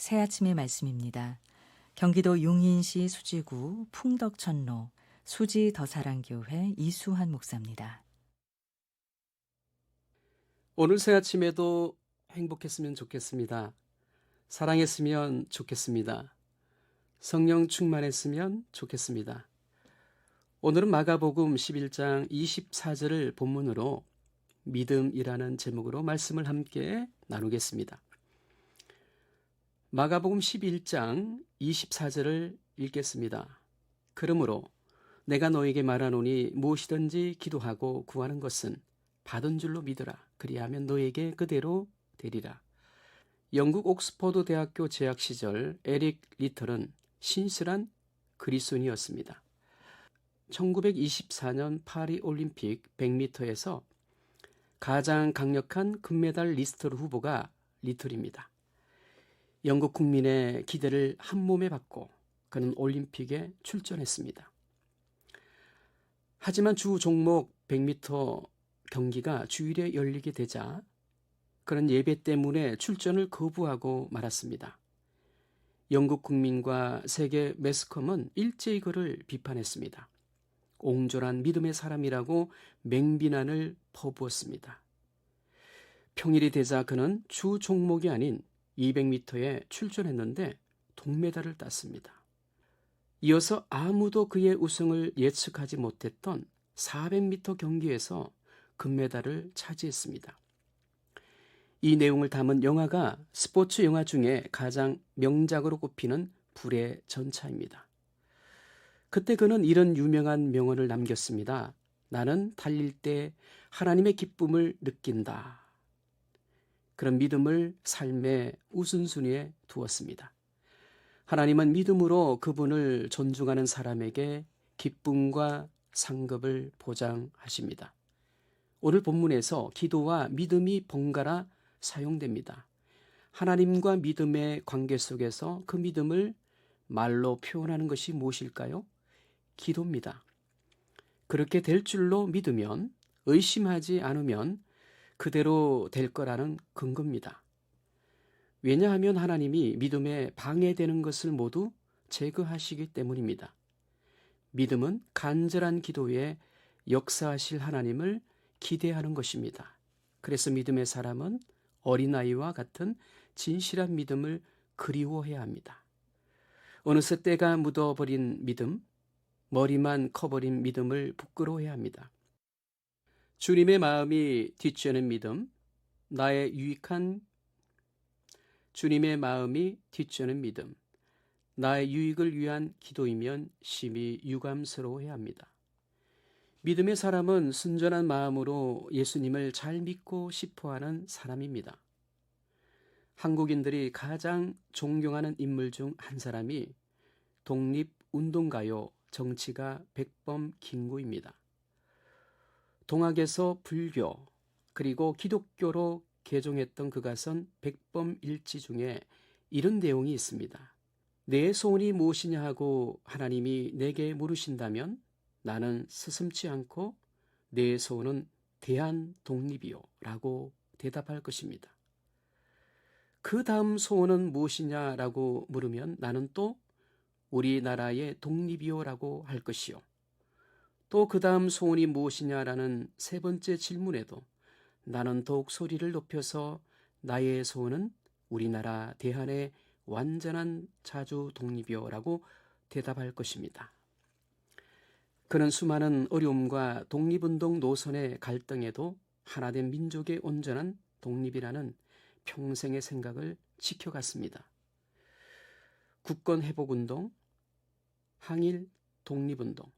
새아침의 말씀입니다. 경기도 용인시 수지구 풍덕천로 수지더사랑교회 이수환 목사입니다. 오늘 새 아침에도 행복했으면 좋겠습니다. 사랑했으면 좋겠습니다. 성령 충만했으면 좋겠습니다. 오늘은 마가복음 11장 24절을 본문으로 믿음이라는 제목으로 말씀을 함께 나누겠습니다. 마가복음 11장 24절을 읽겠습니다. 그러므로 내가 너에게 말하노니 무엇이든지 기도하고 구하는 것은 받은 줄로 믿으라. 그리하면 너에게 그대로 되리라. 영국 옥스퍼드 대학교 재학 시절 에릭 리틀은 신실한 그리스도인이었습니다. 1924년 파리 올림픽 100m에서 가장 강력한 금메달 리스트 후보가 리틀입니다. 영국 국민의 기대를 한몸에 받고 그는 올림픽에 출전했습니다. 하지만 주 종목 100m 경기가 주일에 열리게 되자 그는 예배 때문에 출전을 거부하고 말았습니다. 영국 국민과 세계 매스컴은 일제히 그를 비판했습니다. 옹졸한 믿음의 사람이라고 맹비난을 퍼부었습니다. 평일이 되자 그는 주 종목이 아닌 200m에 출전했는데 동메달을 땄습니다. 이어서 아무도 그의 우승을 예측하지 못했던 400m 경기에서 금메달을 차지했습니다. 이 내용을 담은 영화가 스포츠 영화 중에 가장 명작으로 꼽히는 불의 전차입니다. 그때 그는 이런 유명한 명언을 남겼습니다. 나는 달릴 때 하나님의 기쁨을 느낀다. 그런 믿음을 삶의 우선순위에 두었습니다. 하나님은 믿음으로 그분을 존중하는 사람에게 기쁨과 상급을 보장하십니다. 오늘 본문에서 기도와 믿음이 번갈아 사용됩니다. 하나님과 믿음의 관계 속에서 그 믿음을 말로 표현하는 것이 무엇일까요? 기도입니다. 그렇게 될 줄로 믿으면, 의심하지 않으면 그대로 될 거라는 근거입니다. 왜냐하면 하나님이 믿음에 방해되는 것을 모두 제거하시기 때문입니다. 믿음은 간절한 기도에 역사하실 하나님을 기대하는 것입니다. 그래서 믿음의 사람은 어린아이와 같은 진실한 믿음을 그리워해야 합니다. 어느새 때가 묻어버린 믿음, 머리만 커버린 믿음을 부끄러워해야 합니다. 주님의 마음이 뒤쫓는 믿음, 주님의 마음이 뒤쫓는 믿음, 나의 유익을 위한 기도이면 심히 유감스러워해야 합니다. 믿음의 사람은 순전한 마음으로 예수님을 잘 믿고 싶어하는 사람입니다. 한국인들이 가장 존경하는 인물 중 한 사람이 독립운동가요 정치가 백범 김구입니다. 동학에서 불교 그리고 기독교로 개종했던 그가 쓴 백범일지 중에 이런 내용이 있습니다. 내 소원이 무엇이냐 하고 하나님이 내게 물으신다면 나는 스슴지 않고 내 소원은 대한독립이요 라고 대답할 것입니다. 그 다음 소원은 무엇이냐라고 물으면 나는 또 우리나라의 독립이요 라고 할 것이요. 또 그 다음 소원이 무엇이냐라는 세 번째 질문에도 나는 더욱 소리를 높여서 나의 소원은 우리나라 대한의 완전한 자주 독립이요 라고 대답할 것입니다. 그는 수많은 어려움과 독립운동 노선의 갈등에도 하나된 민족의 온전한 독립이라는 평생의 생각을 지켜갔습니다. 국권회복운동, 항일 독립운동,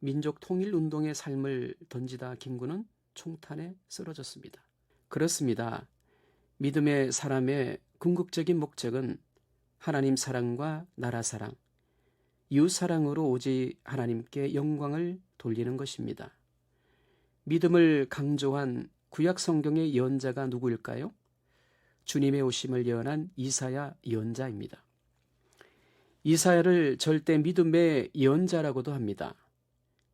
민족 통일운동의 삶을 던지다 김구는 총탄에 쓰러졌습니다. 그렇습니다. 믿음의 사람의 궁극적인 목적은 하나님 사랑과 나라 사랑, 이웃 사랑으로 오직 하나님께 영광을 돌리는 것입니다. 믿음을 강조한 구약 성경의 예언자가 누구일까요? 주님의 오심을 예언한 이사야 예언자입니다. 이사야를 절대 믿음의 예언자라고도 합니다.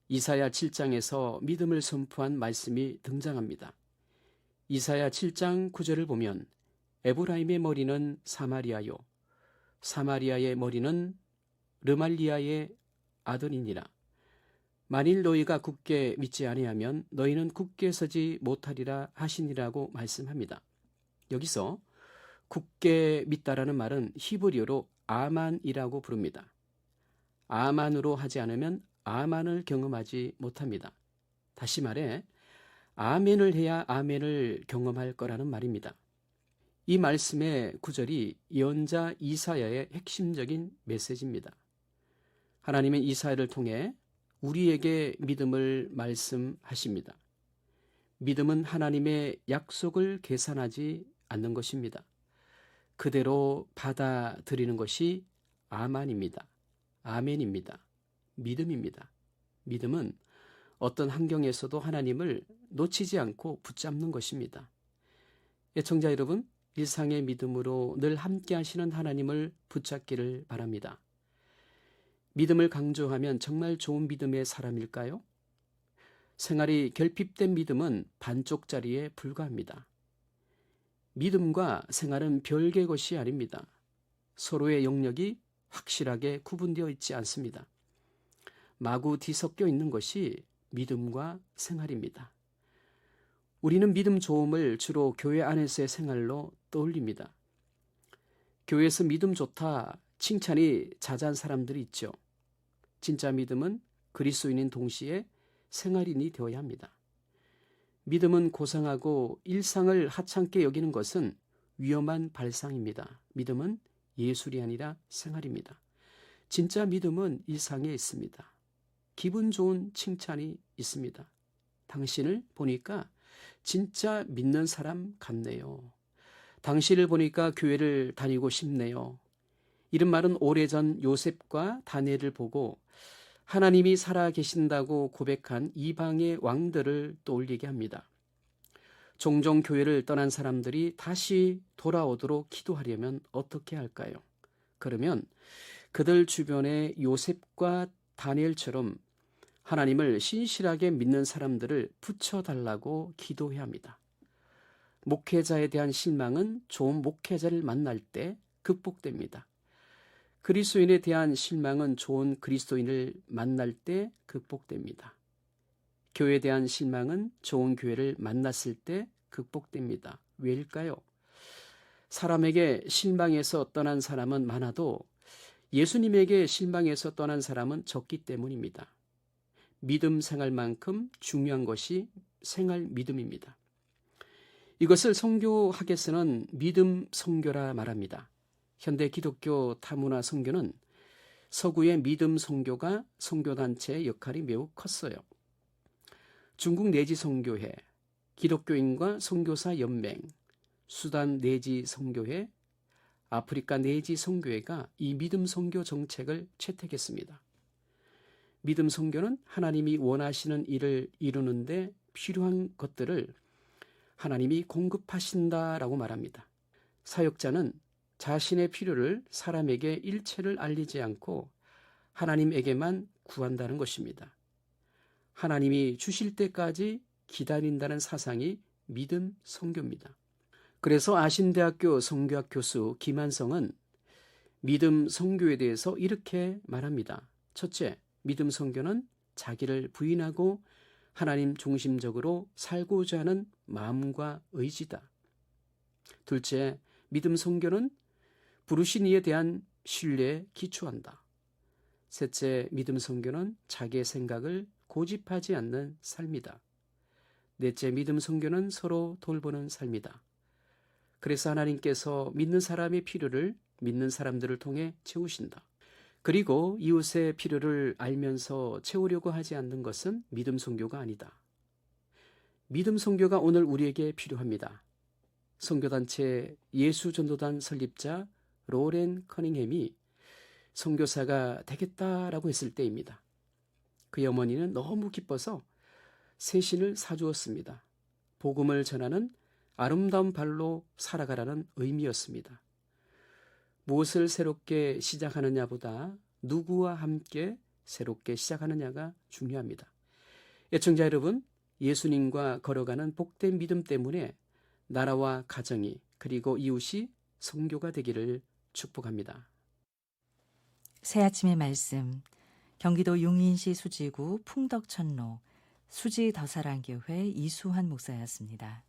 이사야 7장에서 믿음을 선포한 말씀이 등장합니다. 이사야 7장 9절을 보면 에브라임의 머리는 사마리아요 사마리아의 머리는 르말리아의 아들이니라. 만일 너희가 굳게 믿지 아니하면 너희는 굳게 서지 못하리라 하시니라고 말씀합니다. 여기서 굳게 믿다라는 말은 히브리어로 아만이라고 부릅니다. 아만으로 하지 않으면 아만을 경험하지 못합니다. 다시 말해 아멘을 해야 아멘을 경험할 거라는 말입니다. 이 말씀의 구절이 예언자 이사야의 핵심적인 메시지입니다. 하나님은 이사야를 통해 우리에게 믿음을 말씀하십니다. 믿음은 하나님의 약속을 계산하지 않는 것입니다. 그대로 받아들이는 것이 아만입니다. 아멘입니다. 믿음입니다. 믿음은 어떤 환경에서도 하나님을 놓치지 않고 붙잡는 것입니다. 애청자 여러분, 일상의 믿음으로 늘 함께 하시는 하나님을 붙잡기를 바랍니다. 믿음을 강조하면 정말 좋은 믿음의 사람일까요? 생활이 결핍된 믿음은 반쪽짜리에 불과합니다. 믿음과 생활은 별개의 것이 아닙니다. 서로의 영역이 확실하게 구분되어 있지 않습니다. 마구 뒤섞여 있는 것이 믿음과 생활입니다. 우리는 믿음 좋음을 주로 교회 안에서의 생활로 떠올립니다. 교회에서 믿음 좋다, 칭찬이 잦은 사람들이 있죠. 진짜 믿음은 그리스도인인 동시에 생활인이 되어야 합니다. 믿음은 고상하고 일상을 하찮게 여기는 것은 위험한 발상입니다. 믿음은 예술이 아니라 생활입니다. 진짜 믿음은 일상에 있습니다. 기분 좋은 칭찬이 있습니다. 당신을 보니까 진짜 믿는 사람 같네요. 당신을 보니까 교회를 다니고 싶네요. 이런 말은 오래전 요셉과 다니엘을 보고 하나님이 살아계신다고 고백한 이방의 왕들을 떠올리게 합니다. 종종 교회를 떠난 사람들이 다시 돌아오도록 기도하려면 어떻게 할까요? 그러면 그들 주변에 요셉과 다니엘처럼 하나님을 신실하게 믿는 사람들을 붙여달라고 기도해야 합니다. 목회자에 대한 실망은 좋은 목회자를 만날 때 극복됩니다. 그리스도인에 대한 실망은 좋은 그리스도인을 만날 때 극복됩니다. 교회에 대한 실망은 좋은 교회를 만났을 때 극복됩니다. 왜일까요? 사람에게 실망해서 떠난 사람은 많아도 예수님에게 실망해서 떠난 사람은 적기 때문입니다. 믿음 생활만큼 중요한 것이 생활 믿음입니다. 이것을 선교학에서는 믿음 선교라 말합니다. 현대 기독교 다문화 선교는 서구의 믿음 선교가 선교단체의 역할이 매우 컸어요. 중국 내지 선교회, 기독교인과 선교사 연맹, 수단 내지 선교회, 아프리카 내지 선교회가 이 믿음 선교 정책을 채택했습니다. 믿음 선교는 하나님이 원하시는 일을 이루는 데 필요한 것들을 하나님이 공급하신다라고 말합니다. 사역자는 자신의 필요를 사람에게 일체를 알리지 않고 하나님에게만 구한다는 것입니다. 하나님이 주실 때까지 기다린다는 사상이 믿음 선교입니다. 그래서 아신대학교 선교학 교수 김한성은 믿음 선교에 대해서 이렇게 말합니다. 첫째, 믿음 선교는 자기를 부인하고 하나님 중심적으로 살고자 하는 마음과 의지다. 둘째, 믿음 선교는 부르신 이에 대한 신뢰에 기초한다. 셋째, 믿음 선교는 자기의 생각을 고집하지 않는 삶이다. 넷째, 믿음 선교는 서로 돌보는 삶이다. 그래서 하나님께서 믿는 사람의 필요를 믿는 사람들을 통해 채우신다. 그리고 이웃의 필요를 알면서 채우려고 하지 않는 것은 믿음 선교가 아니다. 믿음 선교가 오늘 우리에게 필요합니다. 선교단체 예수전도단 설립자 로렌 커닝햄이 선교사가 되겠다라고 했을 때입니다. 그의 어머니는 너무 기뻐서 새신을 사주었습니다. 복음을 전하는 아름다운 발로 살아가라는 의미였습니다. 무엇을 새롭게 시작하느냐보다 누구와 함께 새롭게 시작하느냐가 중요합니다. 애청자 여러분, 예수님과 걸어가는 복된 믿음 때문에 나라와 가정이 그리고 이웃이 선교가 되기를 축복합니다. 새 아침의 말씀, 경기도 용인시 수지구 풍덕천로 수지 더사랑교회 이수환 목사였습니다.